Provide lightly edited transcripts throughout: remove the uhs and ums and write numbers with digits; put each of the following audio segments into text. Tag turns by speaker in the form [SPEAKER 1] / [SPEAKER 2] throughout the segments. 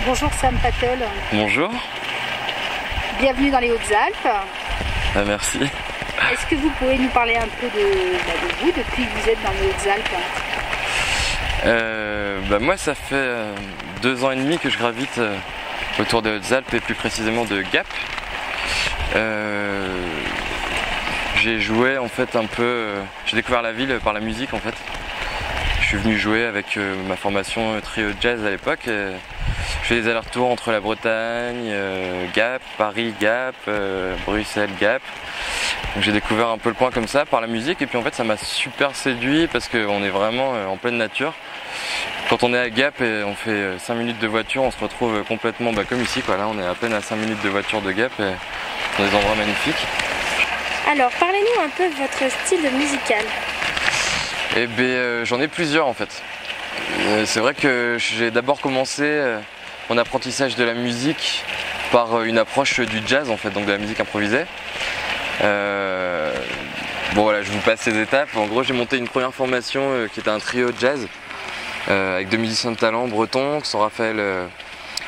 [SPEAKER 1] Bonjour Sam Patel.
[SPEAKER 2] Bonjour.
[SPEAKER 1] Bienvenue dans les Hautes-Alpes.
[SPEAKER 2] Merci.
[SPEAKER 1] Est-ce que vous pouvez nous parler un peu de vous depuis que vous êtes dans les Hautes-Alpes?
[SPEAKER 2] Moi ça fait 2 ans et demi que je gravite autour des Hautes-Alpes et plus précisément de Gap. J'ai joué en fait un peu, j'ai découvert la ville par la musique en fait. Je suis venu jouer avec ma formation trio jazz à l'époque. Je fais des allers-retours entre la Bretagne, Gap, Paris, Gap, Bruxelles, Gap. Donc j'ai découvert un peu le coin comme ça par la musique et puis en fait ça m'a super séduit parce qu'on est vraiment en pleine nature. Quand on est à Gap et on fait 5 minutes de voiture, on se retrouve complètement comme ici quoi. Là on est à peine à 5 minutes de voiture de Gap et dans des endroits magnifiques.
[SPEAKER 1] Alors parlez-nous un peu de votre style musical.
[SPEAKER 2] Eh bien j'en ai plusieurs en fait. C'est vrai que j'ai d'abord commencé mon apprentissage de la musique par une approche du jazz en fait, donc de la musique improvisée. Bon voilà, je vous passe ces étapes. En gros, j'ai monté une première formation qui était un trio jazz avec 2 musiciens de talent bretons, qui sont Raphaël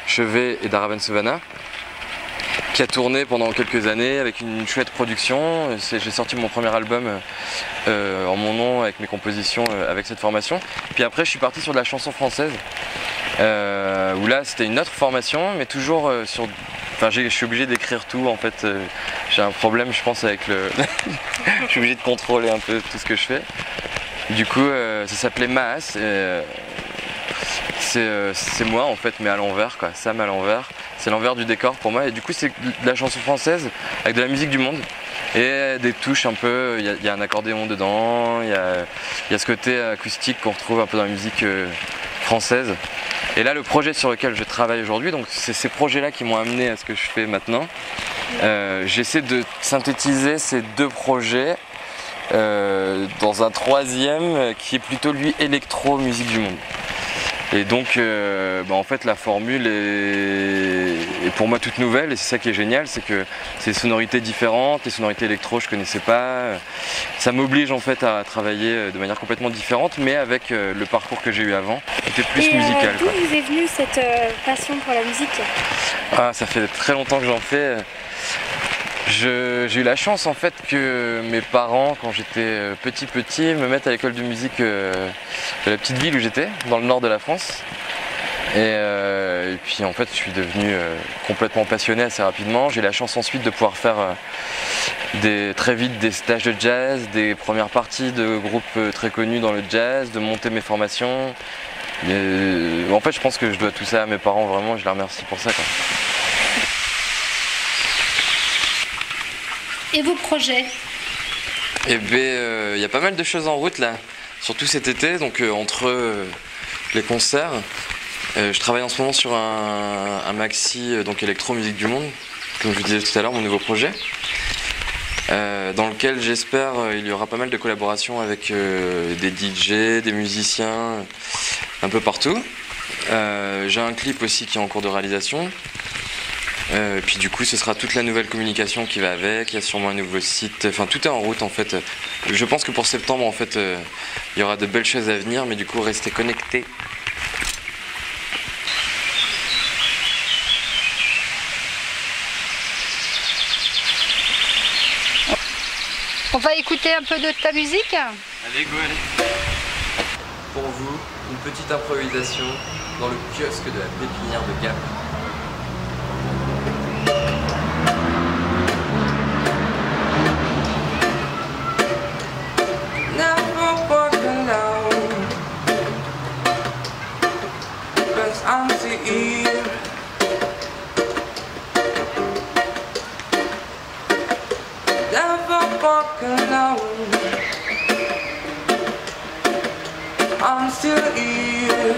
[SPEAKER 2] Chevet et Daraben Savannah, qui a tourné pendant quelques années avec une chouette production. J'ai sorti mon premier album en mon nom avec mes compositions avec cette formation. Puis après, je suis parti sur de la chanson française, où là, c'était une autre formation, mais toujours sur... Enfin, je suis obligé d'écrire tout en fait. J'ai un problème, je pense, avec le. Je suis obligé de contrôler un peu tout ce que je fais. Du coup, ça s'appelait Maas. C'est moi en fait, mais à l'envers, quoi. Sam à l'envers. C'est l'envers du décor pour moi. Et du coup, c'est de la chanson française avec de la musique du monde et des touches un peu. Il y a un accordéon dedans. Il y a ce côté acoustique qu'on retrouve un peu dans la musique française. Et là, le projet sur lequel je travaille aujourd'hui, donc c'est ces projets-là qui m'ont amené à ce que je fais maintenant. J'essaie de synthétiser ces 2 projets dans un 3e qui est plutôt lui électro musique du monde. Et donc, en fait, la formule est pour moi toute nouvelle et c'est ça qui est génial, c'est que c'est des sonorités différentes, les sonorités électro je connaissais pas. Ça m'oblige en fait à travailler de manière complètement différente, mais avec le parcours que j'ai eu avant, qui était plus musical.
[SPEAKER 1] D'où vous est venue cette passion pour la musique?
[SPEAKER 2] Ah, ça fait très longtemps que j'en fais. J'ai eu la chance en fait que mes parents, quand j'étais petit, me mettent à l'école de musique de la petite ville où j'étais, dans le nord de la France. Et puis en fait je suis devenu complètement passionné assez rapidement. J'ai eu la chance ensuite de pouvoir faire très vite des stages de jazz, des premières parties de groupes très connus dans le jazz, de monter mes formations. En fait je pense que je dois tout ça à mes parents, vraiment je les remercie pour ça quoi.
[SPEAKER 1] Et vos projets?
[SPEAKER 2] Eh bien, il y a pas mal de choses en route là, surtout cet été, donc entre les concerts. Je travaille en ce moment sur un maxi donc électro musique du monde, comme je vous disais tout à l'heure, mon nouveau projet, dans lequel j'espère il y aura pas mal de collaborations avec des DJ, des musiciens, un peu partout. J'ai un clip aussi qui est en cours de réalisation. Et puis du coup ce sera toute la nouvelle communication qui va avec, il y a sûrement un nouveau site, enfin tout est en route en fait. Je pense que pour septembre en fait il y aura de belles choses à venir, mais du coup restez connectés.
[SPEAKER 1] On va écouter un peu de ta musique?
[SPEAKER 2] Allez go, allez. Pour vous, une petite improvisation dans le kiosque de la pépinière de Gap.
[SPEAKER 3] I'm here. Never walk alone. I'm still here.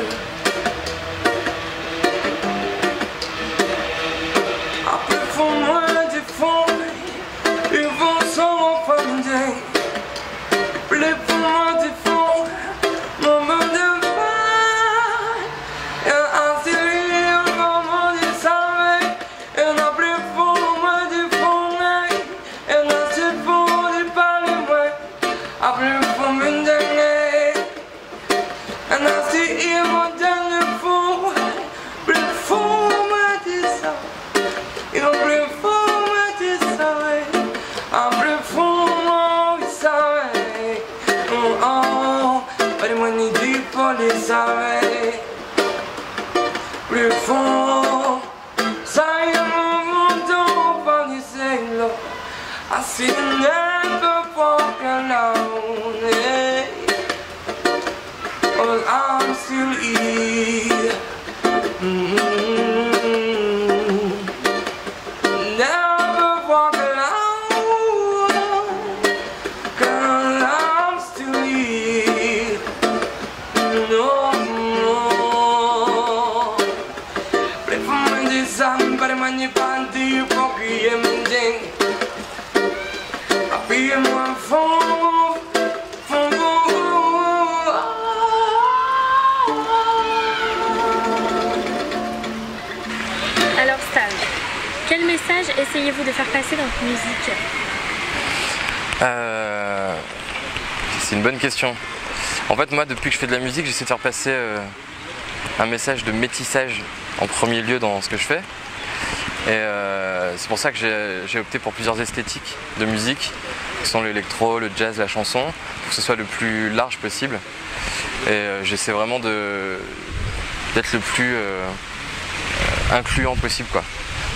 [SPEAKER 3] I pray for my default. Even someone from the day. Play for my default. Mama never. dit pour les arrêts. Plus fort, ça y est, mon temps, pas du cielo. I see the never walking alone, but I'm still here. Never walk alone, girl, I'm still here. No more. Play for my design, but I'm on your body, you pocky and ding. I'll be in my phone.
[SPEAKER 4] Alors Stage, quel message essayez-vous de faire passer dans votre musique?
[SPEAKER 2] C'est une bonne question. En fait, moi, depuis que je fais de la musique, j'essaie de faire passer un message de métissage en premier lieu dans ce que je fais. Et c'est pour ça que j'ai opté pour plusieurs esthétiques de musique, qui sont l'électro, le jazz, la chanson, pour que ce soit le plus large possible. Et j'essaie vraiment d'être le plus incluant possible, quoi.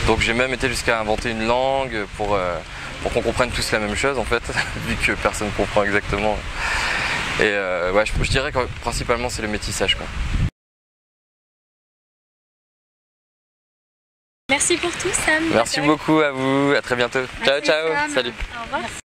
[SPEAKER 2] Donc j'ai même été jusqu'à inventer une langue pour qu'on comprenne tous la même chose en fait, vu que personne ne comprend exactement. Et ouais, je dirais que principalement c'est le métissage, quoi.
[SPEAKER 4] Merci pour tout Sam.
[SPEAKER 2] Merci beaucoup à vous, à très bientôt. Ciao, ciao,
[SPEAKER 4] Sam.
[SPEAKER 2] salut.
[SPEAKER 4] Au revoir.